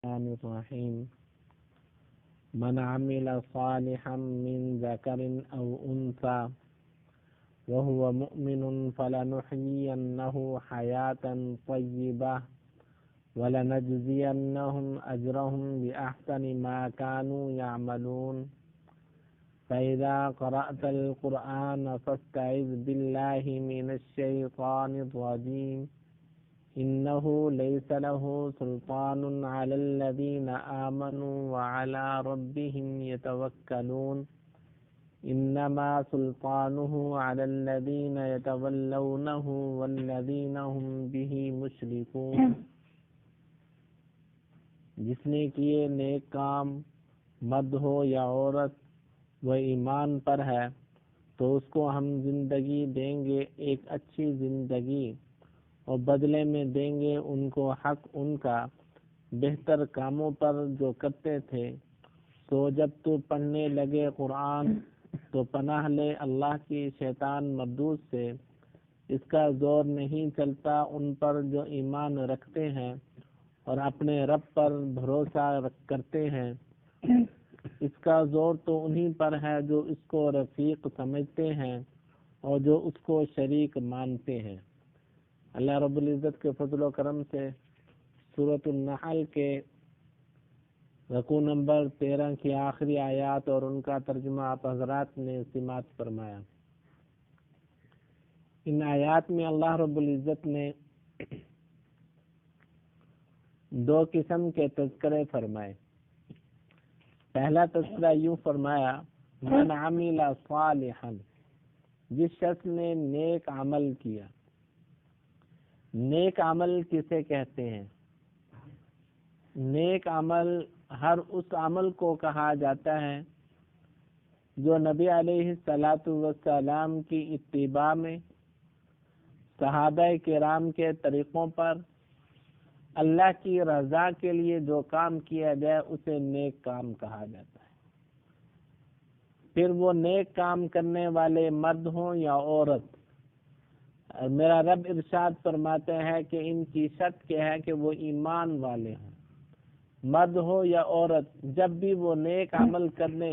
الرحمن الرحيم من عمل صالحا من ذكر أو أنثى وهو مؤمن فلنحيينه حياة طيبة ولنجزينهم أجرهم بأحسن ما كانوا يعملون فإذا قرأت القرآن فاستعذ بالله من الشيطان الرجيم إنه ليس له سلطان على الذين آمنوا وعلى ربهم يتوكلون إنما سلطانه على الذين يتولونه والذين هم به مشركون جس نے کیے نیک کام مرد ہو یا عورت وہ ایمان پر ہے تو اس کو ہم زندگی دیں گے ایک اچھی زندگی اور بدلے میں دیں گے ان کو حق ان کا بہتر کاموں پر جو کرتے تھے۔ تو جب تو پڑھنے لگے قرآن تو پناہ لے اللہ کی شیطان مردود سے، اس کا زور نہیں چلتا ان پر جو ایمان رکھتے ہیں اور اپنے رب پر بھروسہ کرتے ہیں، اس کا زور تو انہی پر ہے جو اس کو رفیق سمجھتے ہیں اور جو اس کو شریک مانتے ہیں۔ اللہ رب العزت کے فضل و کرم سے سورۃ النحل کے رکوع نمبر 13 کی آخری آیات اور ان کا ترجمہ آپ حضرات نے سماعت فرمایا۔ ان آیات میں اللہ رب العزت نے دو قسم کے تذکرے فرمائے۔ پہلا تذکرہ یوں فرمایا، من عمل صالحا، جس شخص نے نیک عمل کیا۔ نیک عمل کسے کہتے ہیں؟ نیک عمل ہر اس عمل کو کہا جاتا ہے جو نبی علیہ السلام کی اتباع میں صحابہ کرام کے طریقوں پر اللہ کی رضا کے لیے جو کام کیا جائے اسے نیک کام کہا جاتا ہے۔ پھر وہ نیک کام کرنے والے مرد ہوں یا عورت، میرا رب ارشاد فرماتے ہیں کہ ان کی شرط کیا ہے کہ وہ ایمان والے ہوں، مرد ہو یا عورت، جب بھی وہ نیک عمل کرنے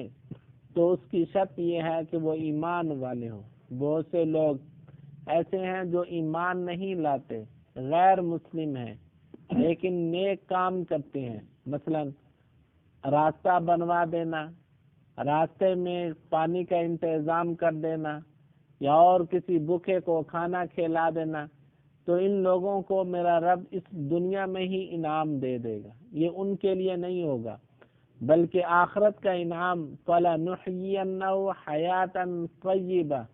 تو اس کی شرط یہ ہے کہ وہ ایمان والے ہوں۔ بہت سے لوگ ایسے ہیں جو ایمان نہیں لاتے، غیر مسلم ہیں لیکن نیک کام کرتے ہیں، مثلا راستہ بنوا دینا، راستے میں پانی کا انتظام کر دینا یا اور کسی بھوکے کو کھانا کھلا دینا، تو ان لوگوں کو میرا رب اس دنیا میں ہی انعام دے دے گا۔ یہ ان کے لیے نہیں ہوگا بلکہ آخرت کا انعام فَلَنُحْيِيَنَّهُ حَيَاةً طَيِّبَةً،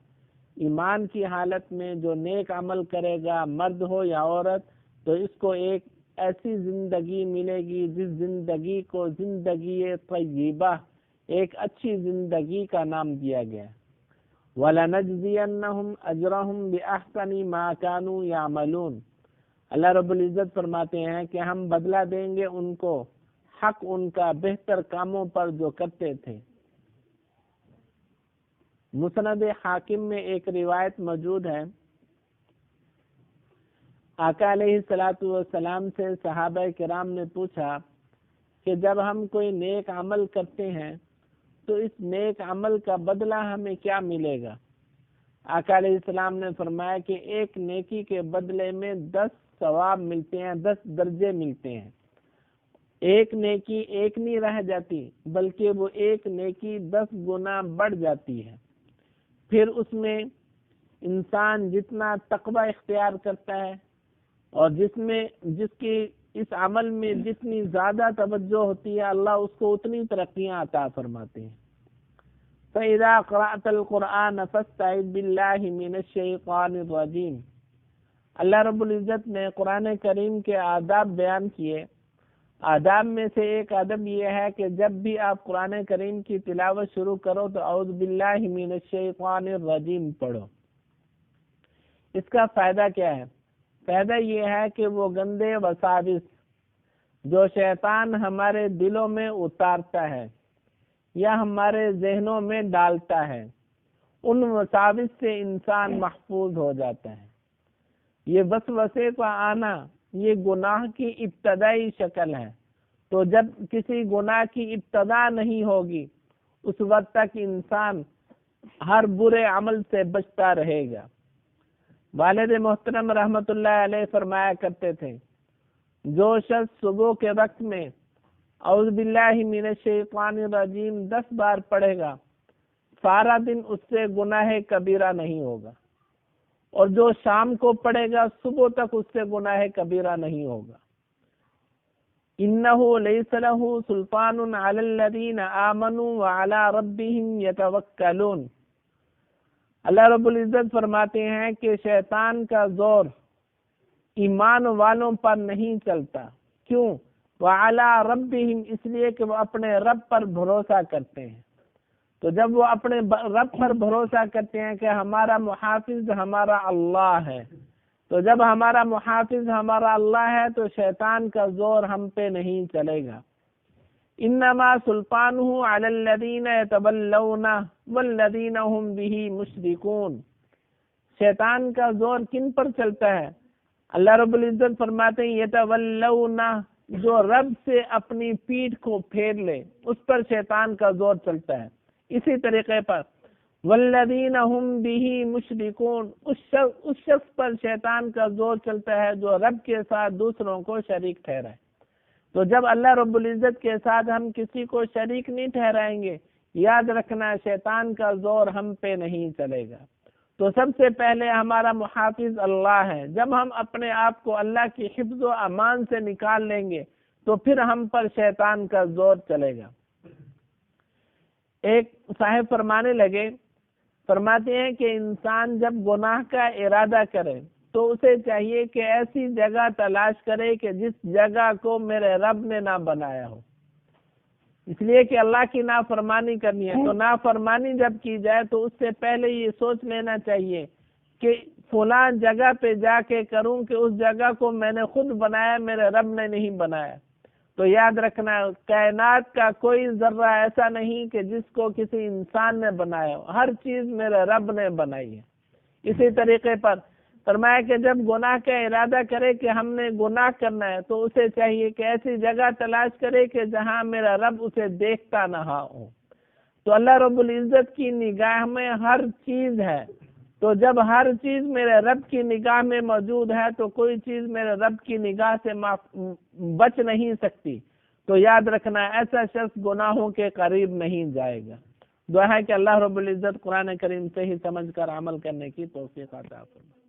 ایمان کی حالت میں جو نیک عمل کرے گا مرد ہو یا عورت تو اس کو ایک ایسی زندگی ملے گی جس زندگی کو زندگی طیبہ، ایک اچھی زندگی کا نام دیا گیا۔ وَلَنَجْزِيَنَّهُمْ أَجْرَهُمْ بِأَحْسَنِ مَا كَانُوا يَعْمَلُونَ، اللہ رب العزت فرماتے ہیں کہ ہم بدلہ دیں گے ان کو حق ان کا بہتر کاموں پر جو کرتے تھے۔ مسند حاکم میں ایک روایت موجود ہے، آقا علیہ السلام سے صحابہ کرام نے پوچھا کہ جب ہم کوئی نیک عمل کرتے ہیں تو اس نیک عمل کا بدلہ ہمیں کیا ملے گا؟ آقا علیہ السلام نے فرمایا کہ ایک نیکی کے بدلے میں 10 ثواب ملتے ہیں، 10 درجے ملتے ہیں۔ ایک نیکی ایک نہیں رہ جاتی بلکہ وہ ایک نیکی 10 گنا بڑھ جاتی ہے۔ پھر اس میں انسان جتنا تقوی اختیار کرتا ہے اور جس کی اس عمل میں جتنی زیادہ توجہ ہوتی ہے اللہ اس کو اتنی ترقیاں عطا فرماتے ہیں۔ فَإِذَا قَرَأْتَ الْقُرْآنَ فَاسْتَعِذْ بِاللَّهِ مِنَ الشَّيْطَانِ الرَّجِيمِ، اللہ رب العزت نے قرآن کریم کے آداب بیان کیے۔ آداب میں سے ایک ادب یہ ہے کہ جب بھی آپ قرآن کریم کی تلاوت شروع کرو تو اعوذ باللہ من الشیطان الرجیم پڑھو۔ اس کا فائدہ کیا ہے؟ فائدہ یہ ہے کہ وہ گندے وساوس جو شیطان ہمارے دلوں میں اتارتا ہے یا ہمارے ذہنوں میں ڈالتا ہے، ان وساوس سے انسان محفوظ ہو جاتا ہے۔ یہ وسوسے کا آنا یہ گناہ کی ابتدائی شکل ہے، تو جب کسی گناہ کی ابتدا نہیں ہوگی اس وقت تک انسان ہر برے عمل سے بچتا رہے گا۔ والد محترم رحمت اللہ علیہ فرمایا کرتے تھے، جو شخص صبح کے وقت میں اعوذ باللہ من الشیطان الرجیم 10 بار پڑھے گا، سارا دن اس سے گناہ کبیرہ نہیں ہوگا، اور جو شام کو پڑھے گا صبح تک اس سے گناہ کبیرہ نہیں ہوگا۔ انہ لیس لہ سلطان علی الذین آمنوا وعلی ربہم یتوکلون۔ اللہ رب العزت فرماتے ہیں کہ شیطان کا زور ایمان والوں پر نہیں چلتا۔ کیوں؟ وعلی ربہم، اس لیے کہ وہ اپنے رب پر بھروسہ کرتے ہیں۔ تو جب وہ اپنے رب پر بھروسہ کرتے ہیں کہ ہمارا محافظ ہمارا اللہ ہے، تو جب ہمارا محافظ ہمارا اللہ ہے تو شیطان کا زور ہم پہ نہیں چلے گا۔ انما سلطانہ علی الذین یتولونہ والذین هم بہ مشرکون۔ شیطان کا زور کن پر چلتا ہے؟ اللہ رب العزت فرماتے ہیں یتولونہ، جو رب سے اپنی پیٹھ کو پھیر لے اس پر شیطان کا زور چلتا ہے۔ اسی طریقے پر والذین هم بہ مشرکون، اس شخص پر شیطان کا زور چلتا ہے جو رب کے ساتھ دوسروں کو شریک ٹھہرائے۔ تو جب اللہ رب العزت کے ساتھ ہم کسی کو شریک نہیں ٹھہرائیں گے، یاد رکھنا شیطان کا زور ہم پہ نہیں چلے گا۔ تو سب سے پہلے ہمارا محافظ اللہ ہے۔ جب ہم اپنے آپ کو اللہ کی حفظ و امان سے نکال لیں گے تو پھر ہم پر شیطان کا زور چلے گا۔ ایک صاحب فرمانے لگے، فرماتے ہیں کہ انسان جب گناہ کا ارادہ کرے تو اسے چاہیے کہ ایسی جگہ تلاش کرے کہ جس جگہ کو میرے رب نے نہ بنایا ہو، اس لیے کہ اللہ کی نافرمانی کرنی ہے۔ تو نافرمانی جب کی جائے تو اس سے پہلے یہ سوچ لینا چاہیے کہ فلاں جگہ پہ جا کے کروں کہ اس جگہ کو میں نے خود بنایا، میرے رب نے نہیں بنایا۔ تو یاد رکھنا کائنات کا کوئی ذرہ ایسا نہیں کہ جس کو کسی انسان نے بنایا ہو، ہر چیز میرے رب نے بنائی ہے۔ اسی طریقے پر فرمایا کہ جب گناہ کا ارادہ کرے کہ ہم نے گناہ کرنا ہے تو اسے چاہیے کہ ایسی جگہ تلاش کرے کہ جہاں میرا رب اسے دیکھتا نہ ہو۔ تو اللہ رب العزت کی نگاہ میں ہر چیز ہے، تو جب ہر چیز میرے رب کی نگاہ میں موجود ہے تو کوئی چیز میرے رب کی نگاہ سے بچ نہیں سکتی۔ تو یاد رکھنا ایسا شخص گناہوں کے قریب نہیں جائے گا۔ دعا ہے کہ اللہ رب العزت قرآن کریم سے ہی سمجھ کر عمل کرنے کی توفیق عطا فرمائے۔